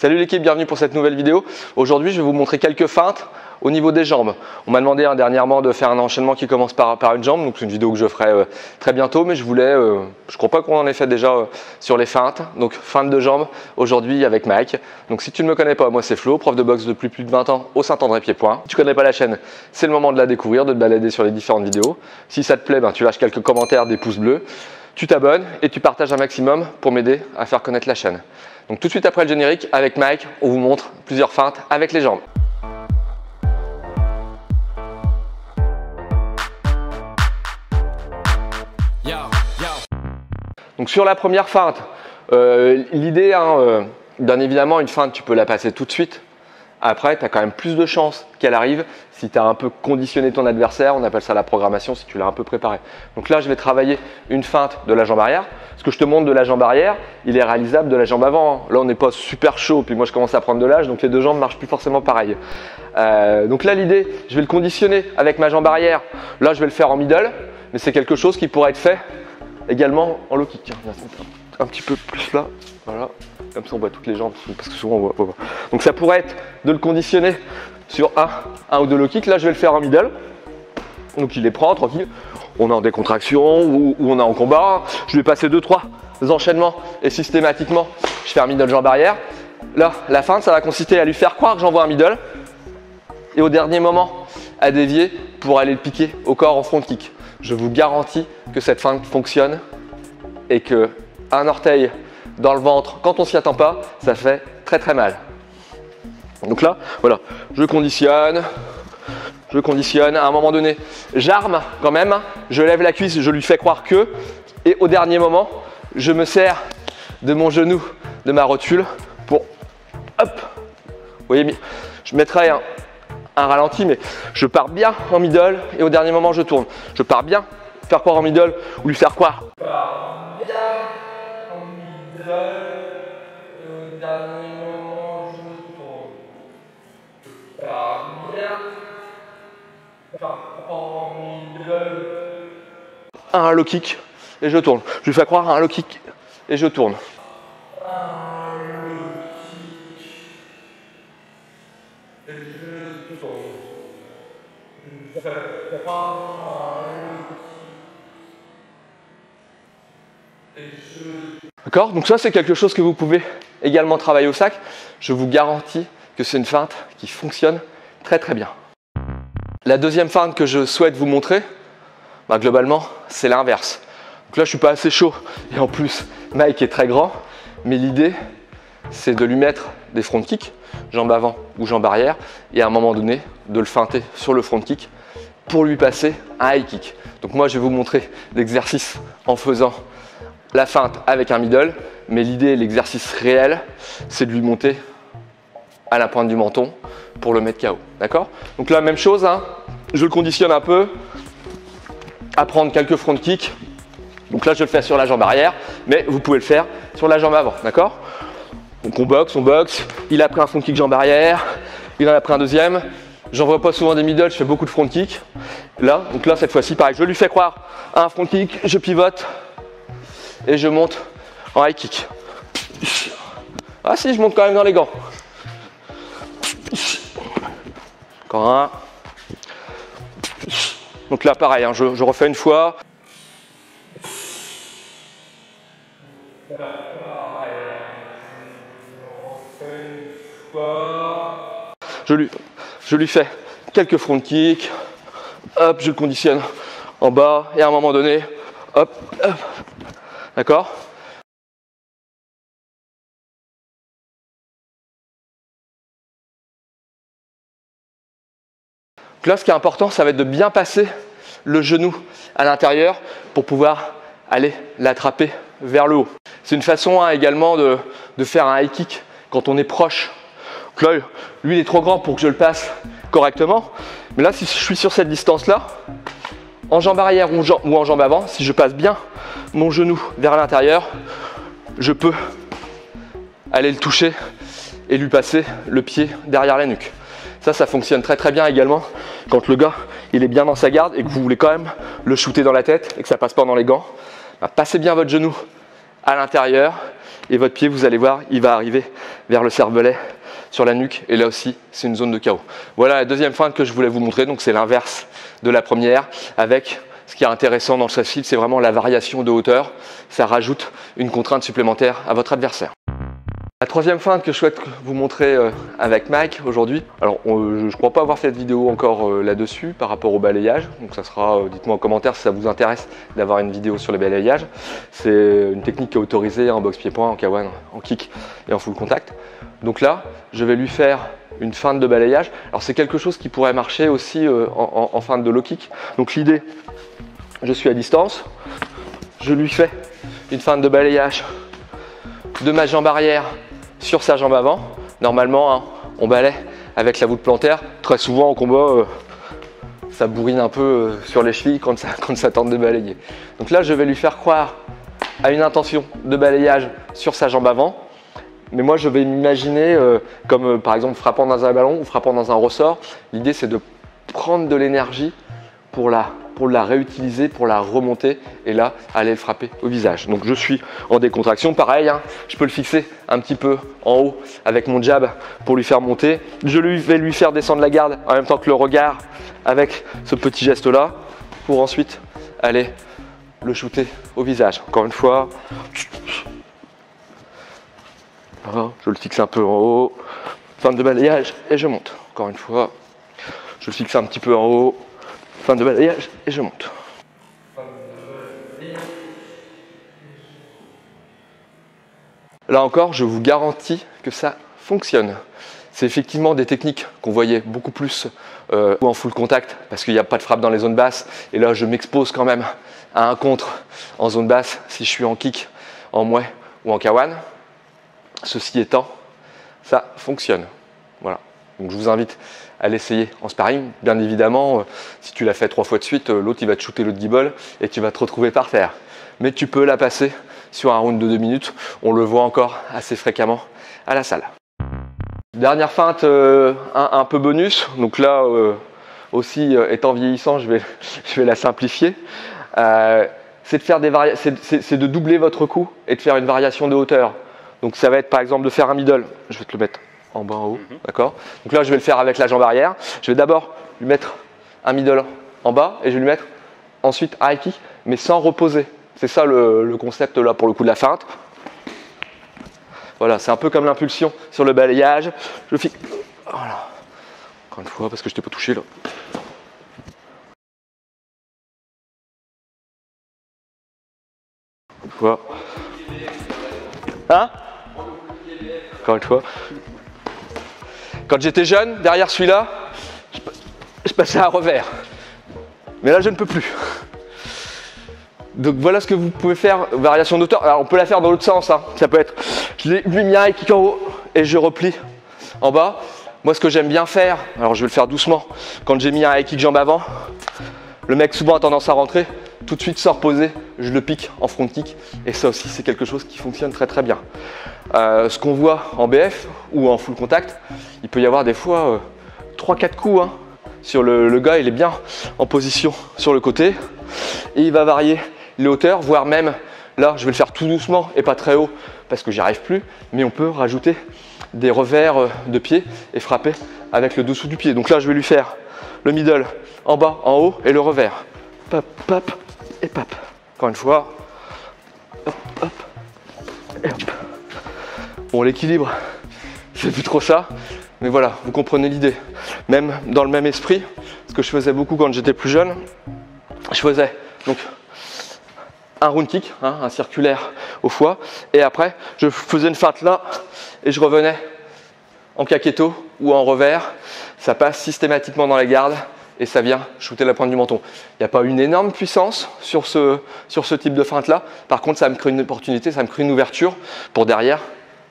Salut l'équipe, bienvenue pour cette nouvelle vidéo. Aujourd'hui, je vais vous montrer quelques feintes au niveau des jambes. On m'a demandé dernièrement de faire un enchaînement qui commence par une jambe, donc c'est une vidéo que je ferai très bientôt, mais je crois pas qu'on en ait fait déjà sur les feintes. Donc feinte de jambes aujourd'hui avec Mike. Donc si tu ne me connais pas, moi c'est Flo, prof de boxe depuis plus de 20 ans au Saint-André Pied-Point. Si tu connais pas la chaîne, c'est le moment de la découvrir, de te balader sur les différentes vidéos. Si ça te plaît, tu lâches quelques commentaires, des pouces bleus. Tu t'abonnes et tu partages un maximum pour m'aider à faire connaître la chaîne. Donc tout de suite après le générique, avec Mike, on vous montre plusieurs feintes avec les jambes. Donc sur la première feinte, l'idée, bien évidemment, une feinte, tu peux la passer tout de suite. Après, tu as quand même plus de chances qu'elle arrive si tu as un peu conditionné ton adversaire. On appelle ça la programmation, si tu l'as un peu préparé. Donc là, je vais travailler une feinte de la jambe arrière. Ce que je te montre de la jambe arrière, il est réalisable de la jambe avant. Là, on n'est pas super chaud. Puis moi, je commence à prendre de l'âge, donc les deux jambes ne marchent plus forcément pareil. Donc là, l'idée, je vais le conditionner avec ma jambe arrière. Là, je vais le faire en middle, mais c'est quelque chose qui pourrait être fait également en low kick. Un petit peu plus là, voilà. Comme ça on voit toutes les jambes, parce que souvent on voit. Donc ça pourrait être de le conditionner sur un ou deux low kicks. Là je vais le faire en middle. Donc il les prend tranquille. On est en décontraction ou on est en combat. Je vais passer 2-3 enchaînements et systématiquement je fais un middle jambe arrière. Là la feinte ça va consister à lui faire croire que j'envoie un middle et au dernier moment à dévier pour aller le piquer au corps en front kick. Je vous garantis que cette feinte fonctionne et que un orteil dans le ventre, quand on s'y attend pas, ça fait très très mal. Donc là, voilà, je conditionne, à un moment donné, j'arme quand même, je lève la cuisse, je lui fais croire que, et au dernier moment, je me sers de mon genou, de ma rotule, pour, hop, vous voyez, je mettrai un ralenti, mais je pars bien en middle, et au dernier moment, je tourne. Je pars bien, faire croire en middle, ou lui faire croire. Un low kick et je tourne. Je lui fais croire un low kick et je tourne. D'accord? Donc ça c'est quelque chose que vous pouvez également travailler au sac. Je vous garantis que c'est une feinte qui fonctionne très très bien. La deuxième feinte que je souhaite vous montrer, globalement c'est l'inverse. Donc là je suis pas assez chaud et en plus Mike est très grand, mais l'idée c'est de lui mettre des front kicks, jambe avant ou jambe arrière, et à un moment donné de le feinter sur le front kick pour lui passer un high kick. Donc moi je vais vous montrer l'exercice en faisant la feinte avec un middle, mais l'idée, l'exercice réel, c'est de lui monter à la pointe du menton pour le mettre KO. D'accord? Donc là, même chose, je le conditionne un peu à prendre quelques front kicks. Donc là, je le fais sur la jambe arrière, mais vous pouvez le faire sur la jambe avant. D'accord? Donc on boxe. Il a pris un front kick jambe arrière, il en a pris un deuxième. J'en vois pas souvent des middle, je fais beaucoup de front kick. Là, donc là, cette fois-ci, pareil, je lui fais croire à un front kick, je pivote. Et je monte en high kick. Ah si, je monte quand même dans les gants. Encore un. Donc là, pareil, je refais une fois. Je lui fais quelques front kicks. Hop, je le conditionne en bas. Et à un moment donné, hop. D'accord? Donc là, ce qui est important, ça va être de bien passer le genou à l'intérieur pour pouvoir aller l'attraper vers le haut. C'est une façon également de faire un high kick quand on est proche. Donc là, lui, il est trop grand pour que je le passe correctement. Mais là, si je suis sur cette distance-là, en jambe arrière ou en jambe avant, si je passe bien mon genou vers l'intérieur, je peux aller le toucher et lui passer le pied derrière la nuque. Ça fonctionne très très bien également quand le gars il est bien dans sa garde et que vous voulez quand même le shooter dans la tête et que ça passe pas dans les gants. Passez bien votre genou à l'intérieur et votre pied, vous allez voir, il va arriver vers le cervelet, sur la nuque, et là aussi, c'est une zone de chaos. Voilà la deuxième feinte que je voulais vous montrer, donc c'est l'inverse de la première, avec ce qui est intéressant dans ce style, c'est vraiment la variation de hauteur. Ça rajoute une contrainte supplémentaire à votre adversaire. La troisième feinte que je souhaite vous montrer avec Mike aujourd'hui, alors je ne crois pas avoir fait de vidéo encore là-dessus par rapport au balayage, donc ça sera, dites-moi en commentaire si ça vous intéresse d'avoir une vidéo sur le balayage. C'est une technique qui est autorisée en boxe pied-point, en K1, en kick et en full contact. Donc là, je vais lui faire une feinte de balayage. Alors c'est quelque chose qui pourrait marcher aussi en feinte de low kick. Donc l'idée, je suis à distance, je lui fais une feinte de balayage de ma jambe arrière sur sa jambe avant. Normalement, hein, on balaye avec la voûte plantaire. Très souvent en combat, ça bourrine un peu sur les chevilles quand ça tente de balayer. Donc là, je vais lui faire croire à une intention de balayage sur sa jambe avant. Mais moi, je vais m'imaginer comme par exemple frappant dans un ballon ou frappant dans un ressort. L'idée, c'est de prendre de l'énergie pour la réutiliser, pour la remonter et là, aller le frapper au visage. Donc, je suis en décontraction. Pareil, hein, je peux le fixer un petit peu en haut avec mon jab pour lui faire monter. Je vais lui faire descendre la garde en même temps que le regard avec ce petit geste-là pour ensuite aller le shooter au visage. Encore une fois. Voilà, je le fixe un peu en haut, feinte de balayage et je monte. Encore une fois, je le fixe un petit peu en haut, feinte de balayage et je monte. Là encore, je vous garantis que ça fonctionne. C'est effectivement des techniques qu'on voyait beaucoup plus en full contact parce qu'il n'y a pas de frappe dans les zones basses. Et là, je m'expose quand même à un contre en zone basse si je suis en kick, en muay ou en K1. Ceci étant, ça fonctionne. Voilà. Donc je vous invite à l'essayer en sparring. Bien évidemment, si tu l'as fait 3 fois de suite, l'autre il va te shooter l'autre guibole et tu vas te retrouver par terre. Mais tu peux la passer sur un round de 2 minutes. On le voit encore assez fréquemment à la salle. Dernière feinte un peu bonus. Donc là aussi, étant vieillissant, je vais la simplifier. C'est de doubler votre coup et de faire une variation de hauteur. Donc ça va être par exemple de faire un middle, je vais te le mettre en bas en haut, d'accord. Donc là je vais le faire avec la jambe arrière, je vais d'abord lui mettre un middle en bas et je vais lui mettre ensuite un high kick mais sans reposer. C'est ça le concept là pour le coup de la feinte. Voilà, c'est un peu comme l'impulsion sur le balayage, je fixe, voilà, encore une fois parce que je t'ai pas touché là. Une fois. Hein? Encore une fois. Quand j'étais jeune, derrière celui-là, je passais à revers. Mais là, je ne peux plus. Donc voilà ce que vous pouvez faire, variation d'auteur. Alors on peut la faire dans l'autre sens. Hein. Ça peut être, je lui mets un high kick en haut et je replie en bas. Moi, ce que j'aime bien faire, alors je vais le faire doucement. Quand j'ai mis un high kick jambe avant, le mec souvent a tendance à rentrer, tout de suite sans reposer, je le pique en front kick. Et ça aussi, c'est quelque chose qui fonctionne très très bien. Ce qu'on voit en BF ou en full contact, il peut y avoir des fois 3-4 coups. Hein. Sur le gars, il est bien en position sur le côté. Et il va varier les hauteurs, voire même, là, je vais le faire tout doucement et pas très haut parce que j'y arrive plus. Mais on peut rajouter des revers de pied et frapper avec le dessous du pied. Donc là, je vais lui faire le middle en bas, en haut et le revers. Pop, pop et pop. Encore une fois. Hop, hop et hop. Bon, l'équilibre, c'est plus trop ça. Mais voilà, vous comprenez l'idée. Même dans le même esprit, ce que je faisais beaucoup quand j'étais plus jeune, je faisais donc un round kick, hein, un circulaire au foie. Et après, je faisais une feinte là et je revenais en kaketo ou en revers. Ça passe systématiquement dans les gardes et ça vient shooter la pointe du menton. Il n'y a pas une énorme puissance sur ce type de feinte là. Par contre, ça me crée une opportunité, ça me crée une ouverture pour derrière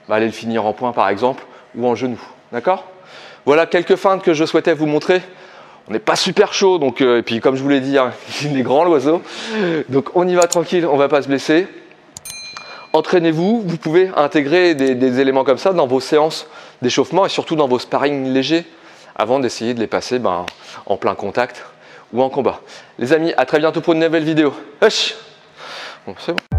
aller le finir en point par exemple ou en genou. D'accord? Voilà quelques feintes que je souhaitais vous montrer. On n'est pas super chaud, donc, et puis comme je vous l'ai dit, hein, il est grand l'oiseau. Donc on y va tranquille, on ne va pas se blesser. Entraînez-vous, vous pouvez intégrer des éléments comme ça dans vos séances d'échauffement et surtout dans vos sparring légers avant d'essayer de les passer en plein contact ou en combat. Les amis, à très bientôt pour une nouvelle vidéo. Bon, c'est bon.